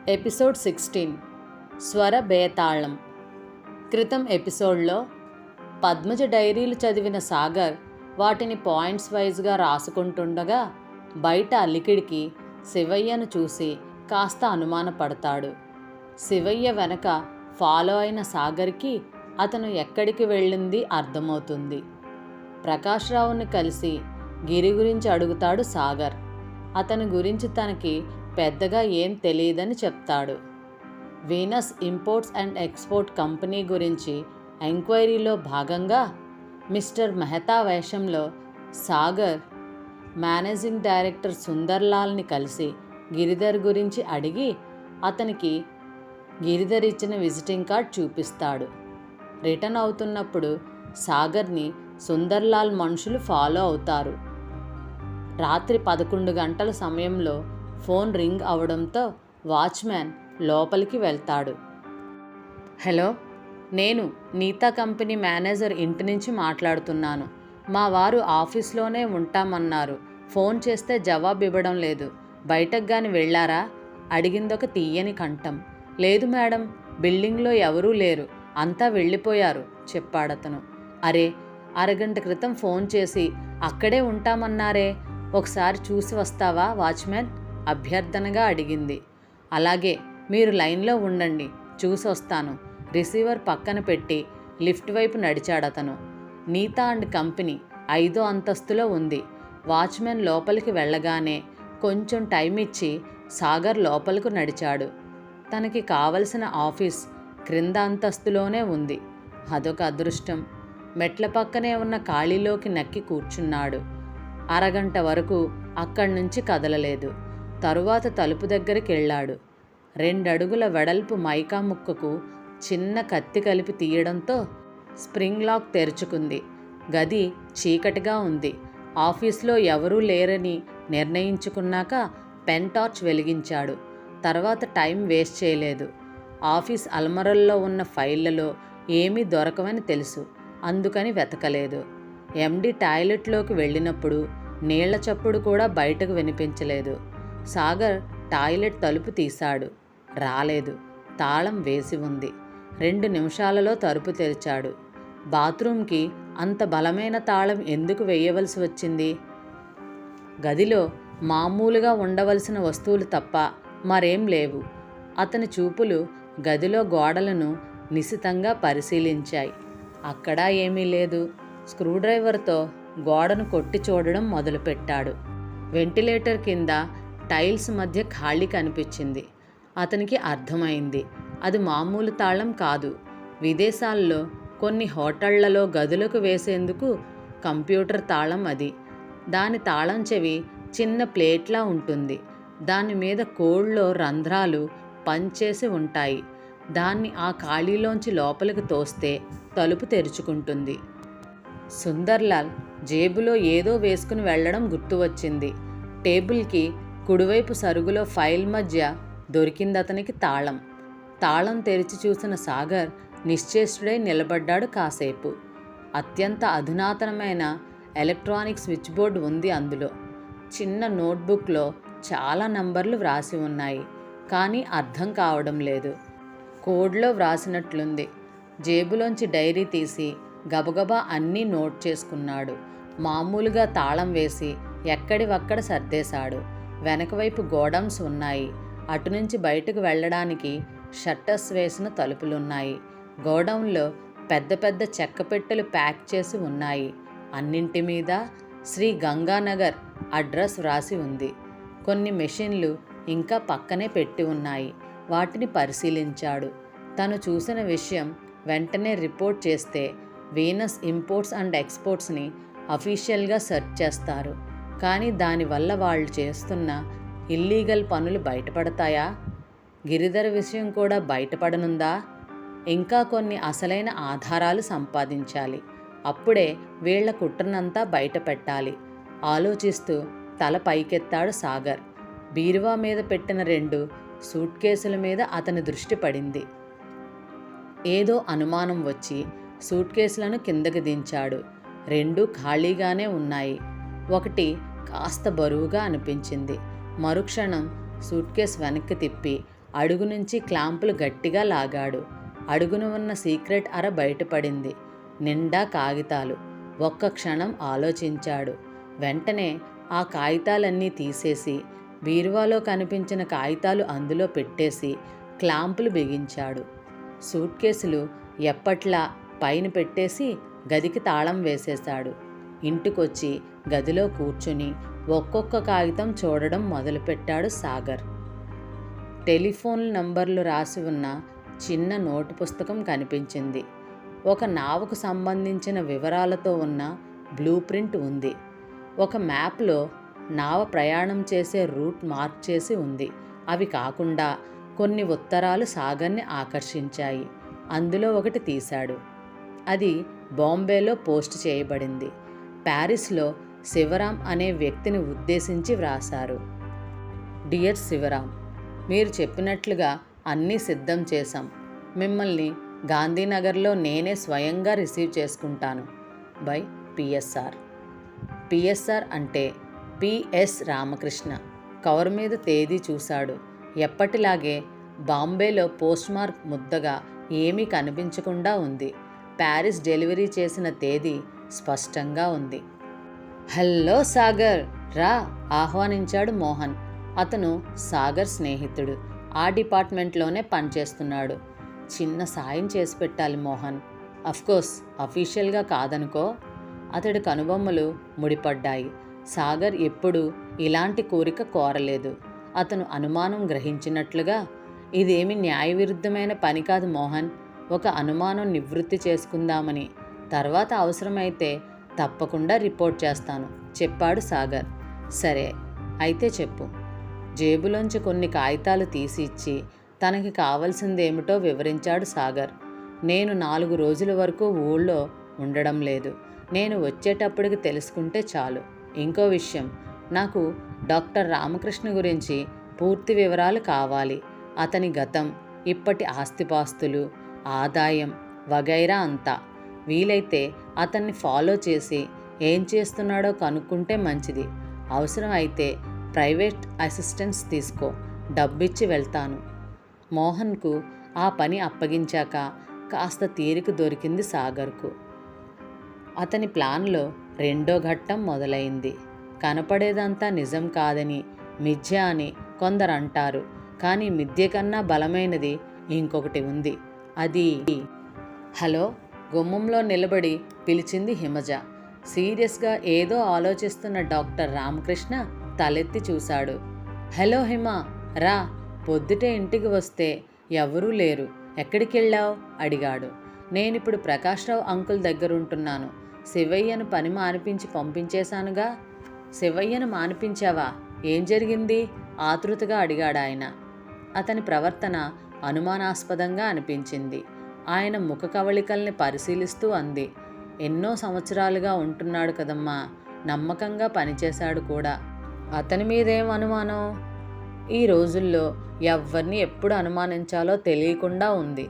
Episode 16 స్వర బేతాళం. క్రితం ఎపిసోడ్లో పద్మజ డైరీలు చదివిన సాగర్ వాటిని పాయింట్స్ వైజ్గా రాసుకుంటుండగా బయట అలికిడికి శివయ్యను చూసి కాస్త అనుమానపడతాడు. శివయ్య వెనక ఫాలో అయిన సాగర్కి అతను ఎక్కడికి వెళ్ళింది అర్థమవుతుంది. ప్రకాశ్రావుని కలిసి గిరి గురించి అడుగుతాడు సాగర్. అతని గురించి తనకి పెద్దగా ఏం తెలియదని చెప్తాడు. Venus imports and export company గురించి ఎంక్వైరీలో భాగంగా మిస్టర్ మెహతా వేషంలో సాగర్ మేనేజింగ్ డైరెక్టర్ సుందర్లాల్ని కలిసి గిరిధర్ గురించి అడిగి అతనికి గిరిధర్ ఇచ్చిన విజిటింగ్ కార్డ్ చూపిస్తాడు. రిటర్న్ అవుతున్నప్పుడు సాగర్ని సుందర్లాల్ మనుషులు ఫాలో అవుతారు. రాత్రి 11 గంటల సమయంలో ఫోన్ రింగ్ అవడంతో వాచ్మ్యాన్ లోపలికి వెళ్తాడు. హలో, నేను నీతా కంపెనీ మేనేజర్ ఇంటి నుంచి మాట్లాడుతున్నాను. మా వారు ఆఫీస్లోనే ఉంటామన్నారు. ఫోన్ చేస్తే జవాబు ఇవ్వడం లేదు. బయటకు గాని వెళ్ళారా? అడిగిందొక తీయని కంఠం. లేదు మేడం, బిల్డింగ్లో ఎవరూ లేరు, అంతా వెళ్ళిపోయారు చెప్పాడతను. అరే, అరగంట క్రితం ఫోన్ చేసి అక్కడే ఉంటామన్నారే, ఒకసారి చూసి వస్తావా వాచ్మెన్? అభ్యర్థనగా అడిగింది. అలాగే, మీరు లైన్లో ఉండండి, చూసి వస్తాను. రిసీవర్ పక్కన పెట్టి లిఫ్ట్ వైపు నడిచాడతను. నీతా అండ్ కంపెనీ 5వ అంతస్తులో ఉంది. వాచ్మెన్ లోపలికి వెళ్ళగానే కొంచెం టైం ఇచ్చి సాగర్ లోపలకు నడిచాడు. తనకి కావలసిన ఆఫీస్ క్రింద అంతస్తులోనే ఉంది. అదొక అదృష్టం. మెట్ల పక్కనే ఉన్న ఖాళీలోకి నక్కి కూర్చున్నాడు. అరగంట వరకు అక్కడి నుంచి కదలలేదు. తరువాత తలుపు దగ్గరికి వెళ్ళాడు. 2 అడుగుల వెడల్పు మైకా ముక్కకు చిన్న కత్తి కలిపి తీయడంతో స్ప్రింగ్ లాక్ తెరుచుకుంది. గది చీకటిగా ఉంది. ఆఫీస్లో ఎవరూ లేరని నిర్ణయించుకున్నాక పెన్ టార్చ్ వెలిగించాడు. తర్వాత టైం వేస్ట్ చేయలేదు. ఆఫీస్ అల్మరల్లో ఉన్న ఫైళ్లలో ఏమీ దొరకవని తెలుసు, అందుకని వెతకలేదు. ఎండి టాయిలెట్లోకి వెళ్ళినప్పుడు నీళ్ల చప్పుడు కూడా బయటకు వినిపించలేదు. సాగర్ టాయిలెట్ తలుపు తీశాడు. రాలేదు. తాళం వేసి ఉంది. 2 నిమిషాలలో తలుపు తెరిచాడు. బాత్రూంకి అంత బలమైన తాళం ఎందుకు వేయవలసి వచ్చింది? గదిలో మామూలుగా ఉండవలసిన వస్తువులు తప్ప మరేం లేవు. అతని చూపులు గదిలో గోడలను నిశితంగా పరిశీలించాయి. అక్కడా ఏమీ లేదు. స్క్రూడ్రైవర్తో గోడను కొట్టి చూడడం మొదలుపెట్టాడు. వెంటిలేటర్ కింద టైల్స్ మధ్య ఖాళీ కనిపించింది. అతనికి అర్థమైంది, అది మామూలు తాళం కాదు. విదేశాల్లో కొన్ని హోటళ్లలో గదులకు వేసేందుకు కంప్యూటర్ తాళం అది. దాని తాళం చెవి చిన్న ప్లేట్లా ఉంటుంది. దాని మీద కోడ్లో రంధ్రాలు పంచేసి ఉంటాయి. దాన్ని ఆ ఖాళీలోంచి లోపలికి తోస్తే తలుపు తెరుచుకుంటుంది. సుందర్లాల్ జేబులో ఏదో వేసుకుని వెళ్లడం గుర్తు వచ్చింది. టేబుల్కి కుడివైపు సరుగులో ఫైల్ మధ్య దొరికిందతనికి తాళం. తాళం తెరిచి చూసిన సాగర్ నిశ్చేష్టుడై నిలబడ్డాడు కాసేపు. అత్యంత అధునాతనమైన ఎలక్ట్రానిక్ స్విచ్ బోర్డు ఉంది అందులో. చిన్న నోట్బుక్లో చాలా నంబర్లు వ్రాసి ఉన్నాయి, కానీ అర్థం కావడం లేదు. కోడ్లో వ్రాసినట్లుంది. జేబులోంచి డైరీ తీసి గబగబా అన్నీ నోట్ చేసుకున్నాడు. మామూలుగా తాళం వేసి ఎక్కడివక్కడ సర్దేశాడు. వెనకవైపు గోడౌన్స్ ఉన్నాయి. అటునుంచి బయటకు వెళ్ళడానికి షట్టర్స్ వేసిన తలుపులున్నాయి. గోడౌన్లో పెద్ద పెద్ద చెక్క పెట్టెలు ప్యాక్ చేసి ఉన్నాయి. అన్నింటి మీద శ్రీ గంగానగర్ అడ్రస్ వ్రాసి ఉంది. కొన్ని మెషిన్లు ఇంకా పక్కనే పెట్టి ఉన్నాయి. వాటిని పరిశీలించాడు. తను చూసిన విషయం వెంటనే రిపోర్ట్ చేస్తే వీనస్ ఇంపోర్ట్స్ అండ్ ఎక్స్పోర్ట్స్ని అఫీషియల్గా సెర్చ్ చేస్తారు. కానీ దానివల్ల వాళ్ళు చేస్తున్న ఇల్లీగల్ పనులు బయటపడతాయా? గిరిధర్ విషయం కూడా బయటపడనుందా? ఇంకా కొన్ని అసలైన ఆధారాలు సంపాదించాలి. అప్పుడే వీళ్ల కుట్రనంతా బయట పెట్టాలి. ఆలోచిస్తూ తల పైకెత్తాడు సాగర్. బీరువా మీద పెట్టిన 2 సూట్ కేసుల మీద అతని దృష్టి పడింది. ఏదో అనుమానం వచ్చి సూట్ కేసులను కిందకి దించాడు. 2 ఖాళీగానే ఉన్నాయి. ఒకటి కాస్త బరువుగా అనిపించింది. మరుక్షణం సూట్ కేస్ వెనక్కి తిప్పి అడుగు నుంచి క్లాంపులు గట్టిగా లాగాడు. అడుగున ఉన్న సీక్రెట్ అర బయటపడింది. నిండా కాగితాలు. ఒక్క క్షణం ఆలోచించాడు. వెంటనే ఆ కాగితాలన్నీ తీసేసి బీరువాలో కనిపించిన కాగితాలు అందులో పెట్టేసి క్లాంపులు బిగించాడు. సూట్ కేసులు ఎప్పట్లా పైన పెట్టేసి గదికి తాళం వేసేశాడు. ఇంటికొచ్చి గదిలో కూర్చుని ఒక్కొక్క కాగితం చూడడం మొదలుపెట్టాడు సాగర్. టెలిఫోన్ నంబర్లు రాసి ఉన్న చిన్న నోటు పుస్తకం కనిపించింది. ఒక నావకు సంబంధించిన వివరాలతో ఉన్న బ్లూ ప్రింట్ ఉంది. ఒక మ్యాప్లో నావ ప్రయాణం చేసే రూట్ మార్క్ చేసి ఉంది. అవి కాకుండా కొన్ని ఉత్తరాలు సాగర్ని ఆకర్షించాయి. అందులో ఒకటి తీశాడు. అది బాంబేలో పోస్ట్ చేయబడింది. ప్యారిస్లో శివరాం అనే వ్యక్తిని ఉద్దేశించి వ్రాసారు. డియర్ శివరాం, మీరు చెప్పినట్లుగా అన్నీ సిద్ధం చేశాం. మిమ్మల్ని గాంధీనగర్లో నేనే స్వయంగా రిసీవ్ చేసుకుంటాను. By PSR. పిఎస్ఆర్ అంటే పిఎస్ రామకృష్ణ. కవర్ మీద తేదీ చూశాడు. ఎప్పటిలాగే బాంబేలో పోస్ట్ మార్క్ ముద్దగా ఏమీ కనిపించకుండా ఉంది. ప్యారిస్ డెలివరీ చేసిన తేదీ స్పష్టంగా ఉంది. హలో సాగర్, రా, ఆహ్వానించాడు మోహన్. అతను సాగర్ స్నేహితుడు. ఆ డిపార్ట్మెంట్లోనే పనిచేస్తున్నాడు. చిన్న సాయం చేసి పెట్టాలి మోహన్. అఫ్కోర్స్ అఫీషియల్గా కాదనుకో. అతడి కనుబొమ్మలు ముడిపడ్డాయి. సాగర్ ఎప్పుడూ ఇలాంటి కోరిక కోరలేదు. అతను అనుమానం గ్రహించినట్లుగా, ఇదేమి న్యాయవిరుద్ధమైన పని కాదు మోహన్. ఒక అనుమానం నివృత్తి చేసుకుందామని. తర్వాత అవసరమైతే తప్పకుండా రిపోర్ట్ చేస్తాను చెప్పాడు సాగర్. సరే అయితే చెప్పు. జేబులోంచి కొన్ని కాగితాలు తీసి ఇచ్చి తనకి కావలసిందేమిటో వివరించాడు సాగర్. నేను 4 రోజుల వరకు ఊళ్ళో ఉండడం లేదు. నేను వచ్చేటప్పటికి తెలుసుకుంటే చాలు. ఇంకో విషయం, నాకు డాక్టర్ రామకృష్ణ గురించి పూర్తి వివరాలు కావాలి. అతని గతం, ఇప్పటి ఆస్తిపాస్తులు, ఆదాయం వగైరా అంతా. వీలైతే అతన్ని ఫాలో చేసి ఏం చేస్తున్నాడో కనుక్కుంటే మంచిది. అవసరం అయితే ప్రైవేట్ అసిస్టెన్స్ తీసుకో. డబ్బిచ్చి వెళ్తాను. మోహన్కు ఆ పని అప్పగించాక కాస్త తీరిక దొరికింది సాగర్కు. అతని ప్లాన్లో రెండో ఘట్టం మొదలైంది. కనపడేదంతా నిజం కాదని, మిథ్య అని కొందరు అంటారు. కానీ మిథ్య కన్నా బలమైనది ఇంకొకటి ఉంది. అది హలో. గుమ్మంలో నిలబడి పిలిచింది హిమజ. సీరియస్గా ఏదో ఆలోచిస్తున్న డాక్టర్ రామకృష్ణ తలెత్తి చూశాడు. హలో హిమ, రా. పొద్దుటే ఇంటికి వస్తే ఎవరూ లేరు. ఎక్కడికెళ్ళావు అడిగాడు. నేనిప్పుడు ప్రకాశ్రావు అంకుల్ దగ్గరుంటున్నాను. శివయ్యను పని మానిపించి పంపించేశానుగా. శివయ్యను మానిపించావా? ఏం జరిగింది? ఆతృతగా అడిగాడాయన. అతని ప్రవర్తన అనుమానాస్పదంగా అనిపించింది. ఆయన ముఖ కవళికల్ని పరిశీలిస్తూ అంది. ఎన్నో సంవత్సరాలుగా ఉంటున్నాడు కదమ్మా. నమ్మకంగా పనిచేశాడు కూడా. అతని మీదేం అనుమానం? ఈ రోజుల్లో ఎవ్వరిని ఎప్పుడు అనుమానించాలో తెలియకుండా ఉంది.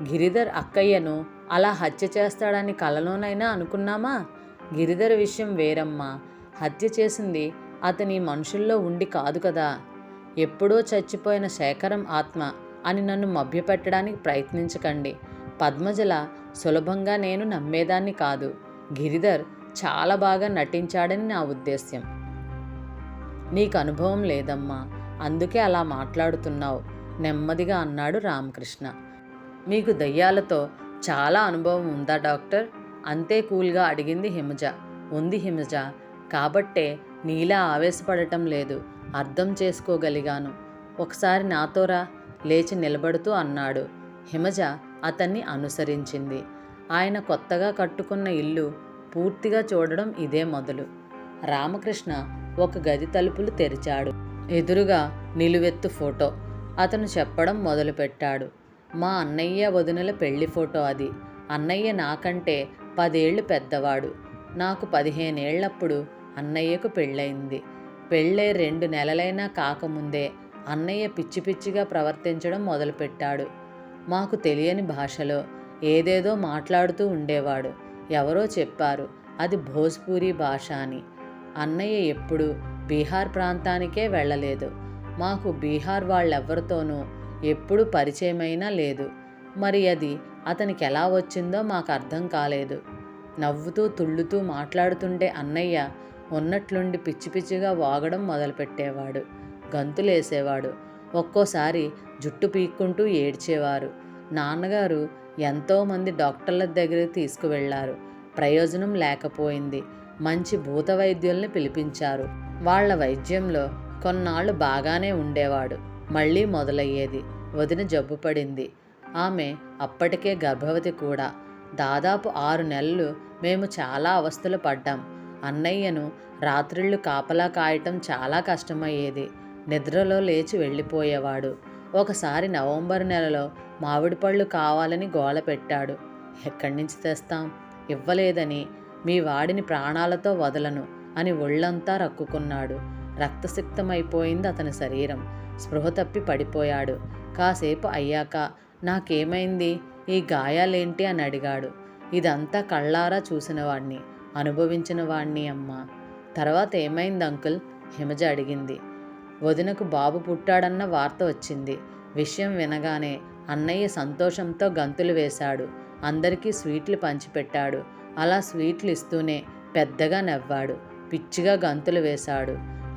గిరిధర్ అక్కయ్యను అలా హత్య చేస్తాడని కలలోనైనా అనుకున్నామా? గిరిధర్ విషయం వేరమ్మా. హత్య చేసింది అతని మనుషుల్లో ఉండి కాదు కదా. ఎప్పుడో చచ్చిపోయిన శేఖరం ఆత్మ అని నన్ను మభ్యపెట్టడానికి ప్రయత్నించకండి. పద్మజల సులభంగా నేను నమ్మేదాన్ని కాదు. గిరిధర్ చాలా బాగా నటించాడని నా ఉద్దేశ్యం. నీకు అనుభవం లేదమ్మా, అందుకే అలా మాట్లాడుతున్నావు నెమ్మదిగా అన్నాడు రామకృష్ణ. మీకు దయ్యాలతో చాలా అనుభవం ఉందా డాక్టర్? అంతే కూల్గా అడిగింది హిమజ. ఉంది హిమజ, కాబట్టే నీలా ఆవేశపడటం లేదు. అర్థం చేసుకోగలిగాను. ఒకసారి నాతోరా, లేచి నిలబడుతూ అన్నాడు. హిమజ అతన్ని అనుసరించింది. ఆయన కొత్తగా కట్టుకున్న ఇల్లు పూర్తిగా చూడడం ఇదే మొదలు. రామకృష్ణ ఒక గది తలుపులు తెరిచాడు. ఎదురుగా నిలువెత్తు ఫోటో. అతను చెప్పడం మొదలుపెట్టాడు. మా అన్నయ్య వదినల పెళ్లి ఫోటో అది. అన్నయ్య నాకంటే 10 ఏళ్ళు పెద్దవాడు. నాకు 15 ఏళ్లప్పుడు అన్నయ్యకు పెళ్ళయింది. పెళ్ళే 2 నెలలైనా కాకముందే అన్నయ్య పిచ్చి పిచ్చిగా ప్రవర్తించడం మొదలుపెట్టాడు. మాకు తెలియని భాషలో ఏదేదో మాట్లాడుతూ ఉండేవాడు. ఎవరో చెప్పారు అది భోజ్పూరి భాష అని. అన్నయ్య ఎప్పుడూ బీహార్ ప్రాంతానికే వెళ్ళలేదు. మాకు బీహార్ వాళ్ళెవ్వరితోనూ ఎప్పుడు పరిచయమైనా లేదు. మరి అది అతనికి ఎలా వచ్చిందో మాకు అర్థం కాలేదు. నవ్వుతూ తుళ్ళుతూ మాట్లాడుతుంటే అన్నయ్య ఉన్నట్లుండి పిచ్చి పిచ్చిగా వాగడం మొదలుపెట్టేవాడు. గంతులేసేవాడు. ఒక్కోసారి జుట్టు పీక్కుంటూ ఏడ్చేవారు. నాన్నగారు ఎంతోమంది డాక్టర్ల దగ్గరికి తీసుకువెళ్లారు. ప్రయోజనం లేకపోయింది. మంచి భూత వైద్యుల్ని పిలిపించారు. వాళ్ల వైద్యంలో కొన్నాళ్ళు బాగానే ఉండేవాడు. మళ్ళీ మొదలయ్యేది. వదిన జబ్బు పడింది. ఆమె అప్పటికే గర్భవతి కూడా. దాదాపు 6 నెలలు మేము చాలా అవస్థలు పడ్డాం. అన్నయ్యను రాత్రిళ్ళు కాపలా కాయటం చాలా కష్టమయ్యేది. నిద్రలో లేచి వెళ్ళిపోయేవాడు. ఒకసారి నవంబర్ నెలలో మామిడి పళ్ళు కావాలని గోల పెట్టాడు. ఎక్కడి నుంచి తెస్తాం? ఇవ్వలేదని మీ వాడిని ప్రాణాలతో వదలను అని ఒళ్ళంతా రక్కుకున్నాడు. రక్తసిక్తమైపోయింది అతని శరీరం. స్పృహ తప్పి పడిపోయాడు. కాసేపు అయ్యాక నాకేమైంది, ఈ గాయాలేంటి అని అడిగాడు. ఇదంతా కళ్ళారా చూసినవాణ్ణి, అనుభవించిన వాణ్ణి అమ్మా. తర్వాత ఏమైంది అంకుల్? హిమజ అడిగింది. వదినకు బాబు పుట్టాడన్న వార్త వచ్చింది. విషయం వినగానే అన్నయ్య సంతోషంతో గంతులు వేశాడు. అందరికీ స్వీట్లు పంచిపెట్టాడు. అలా స్వీట్లు ఇస్తూనే పెద్దగా నవ్వాడు. పిచ్చిగా గంతులు వేశాడు.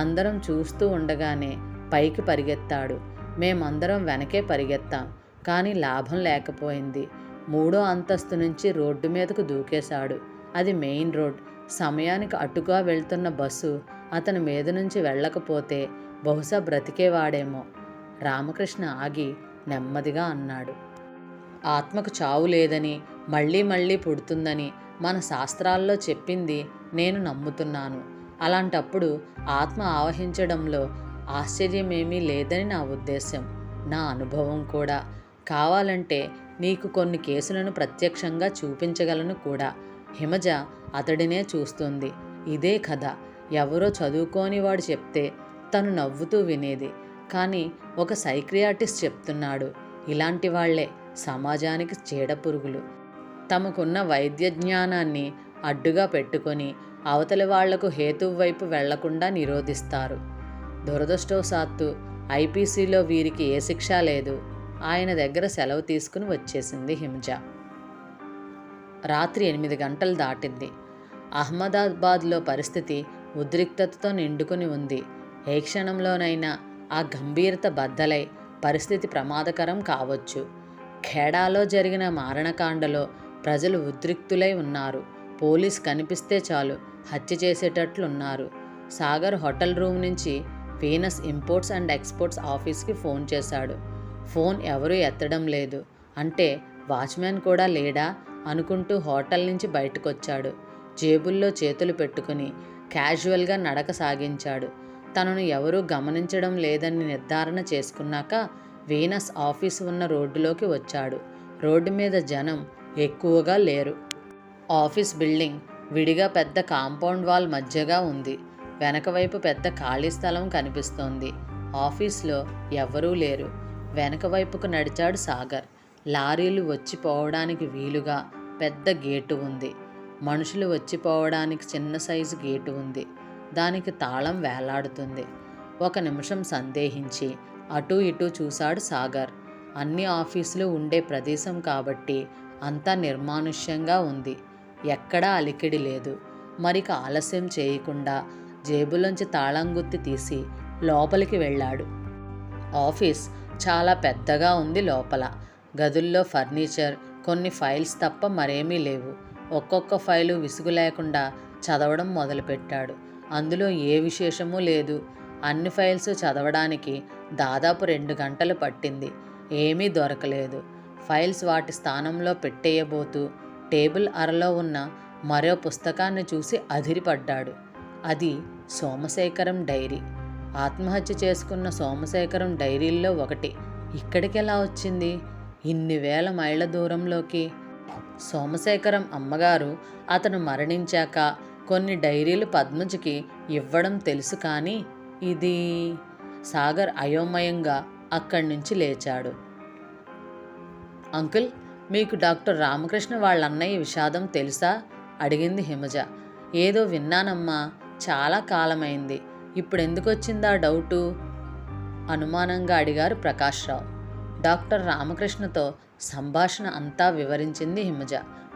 అందరం చూస్తూ ఉండగానే పైకి పరిగెత్తాడు. మేమందరం వెనకే పరిగెత్తాం. కానీ లాభం లేకపోయింది. 3వ అంతస్తు నుంచి రోడ్డు మీదకు దూకేశాడు. అది మెయిన్ రోడ్. సమయానికి అటుగా వెళ్తున్న బస్సు అతని మీద నుంచి వెళ్ళకపోతే బహుశా బ్రతికేవాడేమో. రామకృష్ణ ఆగి నెమ్మదిగా అన్నాడు. ఆత్మకు చావు లేదని, మళ్ళీ మళ్ళీ పుడుతుందని మన శాస్త్రాల్లో చెప్పింది నేను నమ్ముతున్నాను. అలాంటప్పుడు ఆత్మ ఆవహించడంలో ఆశ్చర్యమేమీ లేదని నా ఉద్దేశం, నా అనుభవం కూడా. కావాలంటే నీకు కొన్ని కేసులను ప్రత్యక్షంగా చూపించగలను కూడా. హిమజ అతడినే చూస్తుంది. ఇదే కథ. ఎవరో చదువుకోని వాడు చెప్తే తను నవ్వుతూ వినేది. కానీ ఒక సైక్రియాటిస్ట్ చెప్తున్నాడు. ఇలాంటి వాళ్లే సమాజానికి చీడపురుగులు. తమకున్న వైద్య జ్ఞానాన్ని అడ్డుగా పెట్టుకొని అవతలి వాళ్లకు హేతువు వైపు వెళ్లకుండా నిరోధిస్తారు. దురదృష్టవశాత్తు ఐపీసీలో వీరికి ఏ శిక్ష లేదు. ఆయన దగ్గర సెలవు తీసుకుని వచ్చేసింది హిమజ. రాత్రి 8 గంటలు దాటింది. అహ్మదాబాద్లో పరిస్థితి ఉద్రిక్తతతో నిండుకుని ఉంది. ఏ క్షణంలోనైనా ఆ గంభీరత బద్దలై పరిస్థితి ప్రమాదకరం కావచ్చు. ఖేడాలో జరిగిన మారణకాండలో ప్రజలు ఉద్రిక్తులై ఉన్నారు. పోలీస్ కనిపిస్తే చాలు హత్య చేసేటట్లున్నారు. సాగర్ హోటల్ రూమ్ నుంచి వీనస్ ఇంపోర్ట్స్ అండ్ ఎక్స్పోర్ట్స్ ఆఫీస్కి ఫోన్ చేశాడు. ఫోన్ ఎవరూ ఎత్తడం లేదు. అంటే వాచ్మ్యాన్ కూడా లేడా అనుకుంటూ హోటల్ నుంచి బయటకొచ్చాడు. జేబుల్లో చేతులు పెట్టుకుని క్యాజువల్గా నడక సాగించాడు. తనను ఎవరూ గమనించడం లేదని నిర్ధారణ చేసుకున్నాక వీనస్ ఆఫీసు ఉన్న రోడ్డులోకి వచ్చాడు. రోడ్డు మీద జనం ఎక్కువగా లేరు. ఆఫీస్ బిల్డింగ్ విడిగా పెద్ద కాంపౌండ్ వాల్ మధ్యగా ఉంది. వెనక వైపు పెద్ద ఖాళీ స్థలం కనిపిస్తోంది. ఆఫీస్లో ఎవరూ లేరు. వెనక వైపుకు నడిచాడు సాగర్. లారీలు వచ్చిపోవడానికి వీలుగా పెద్ద గేటు ఉంది. మనుషులు వచ్చిపోవడానికి చిన్న సైజు గేటు ఉంది. దానికి తాళం వేలాడుతుంది. 1 నిమిషం సందేహించి అటూ ఇటూ చూశాడు సాగర్. అన్ని ఆఫీసులు ఉండే ప్రదేశం కాబట్టి అంతా నిర్మానుష్యంగా ఉంది. ఎక్కడా అలికిడి లేదు. మరిక ఆలస్యం చేయకుండా జేబులోంచి తాళం గుత్తి తీసి లోపలికి వెళ్ళాడు. ఆఫీస్ చాలా పెద్దగా ఉంది. లోపల గదుల్లో ఫర్నిచర్, కొన్ని ఫైల్స్ తప్ప మరేమీ లేవు. ఒక్కొక్క ఫైలు విసుగు లేకుండా చదవడం మొదలుపెట్టాడు. అందులో ఏ విశేషమూ లేదు. అన్ని ఫైల్స్ చదవడానికి దాదాపు 2 గంటలు పట్టింది. ఏమీ దొరకలేదు. ఫైల్స్ వాటి స్థానంలో పెట్టేయబోతూ టేబుల్ అరలో ఉన్న మరో పుస్తకాన్ని చూసి అదిరిపడ్డాడు. అది సోమశేఖరం డైరీ. ఆత్మహత్య చేసుకున్న సోమశేఖరం డైరీల్లో ఒకటి. ఇక్కడికి ఎలా వచ్చింది? ఇన్ని వేల మైళ్ళ దూరంలోకి. సోమశేఖరం అమ్మగారు అతను మరణించాక కొన్ని డైరీలు పద్మజకి ఇవ్వడం తెలుసు. కానీ ఇది... సాగర్ అయోమయంగా అక్కడి నుంచి లేచాడు. అంకుల్, మీకు డాక్టర్ రామకృష్ణ వాళ్ళ అన్నయ్య విషాదం తెలుసా అడిగింది హిమజ. ఏదో విన్నానమ్మా, చాలా కాలమైంది. ఇప్పుడు ఎందుకు వచ్చిందా డౌటు అనుమానంగా అడిగారు ప్రకాశ్రావు. డాక్టర్ రామకృష్ణతో సంభాషణ అంతా వివరించింది హిమజ.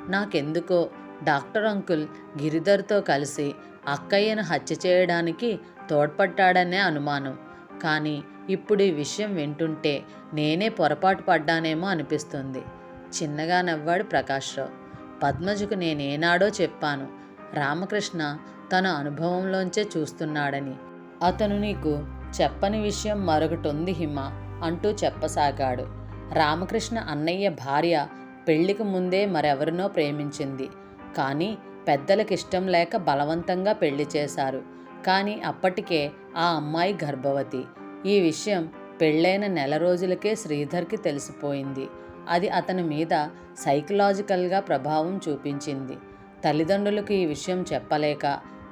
నాకెందుకో డాక్టర్ అంకుల్ గిరిధర్తో కలిసి అక్కయ్యను హత్య చేయడానికి తోడ్పడ్డాడనే అనుమానం. కానీ ఇప్పుడు ఈ విషయం వింటుంటే నేనే పొరపాటు పడ్డానేమో అనిపిస్తుంది. చిన్నగా నవ్వాడు ప్రకాశ్రావు. పద్మజకు నేనేనాడో చెప్పాను, రామకృష్ణ తన అనుభవంలోంచే చూస్తున్నాడని. అతను నీకు చెప్పని విషయం మరొకటి ఉంది హిమ అంటూ చెప్పసాగాడు. రామకృష్ణ అన్నయ్య భార్య పెళ్లికి ముందే మరెవరినో ప్రేమించింది. కానీ పెద్దలకిష్టం లేక బలవంతంగా పెళ్లి చేశారు. కానీ అప్పటికే ఆ అమ్మాయి గర్భవతి. ఈ విషయం పెళ్ళైన నెల రోజులకే శ్రీధర్కి తెలిసిపోయింది. అది అతని మీద సైకలాజికల్గా ప్రభావం చూపించింది. తల్లిదండ్రులకు ఈ విషయం చెప్పలేక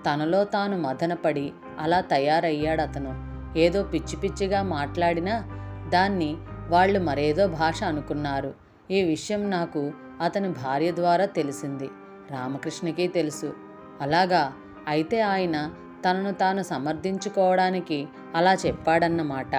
తనలో తాను మదనపడి అలా తయారయ్యాడతను. ఏదో పిచ్చి పిచ్చిగా మాట్లాడినా దాన్ని వాళ్ళు మరేదో భాష అనుకున్నారు. ఈ విషయం నాకు అతని భార్య ద్వారా తెలిసింది. రామకృష్ణకి తెలుసు. అలాగా? అయితే ఆయన తనను తాను సమర్థించుకోవడానికి అలా చెప్పాడన్నమాట.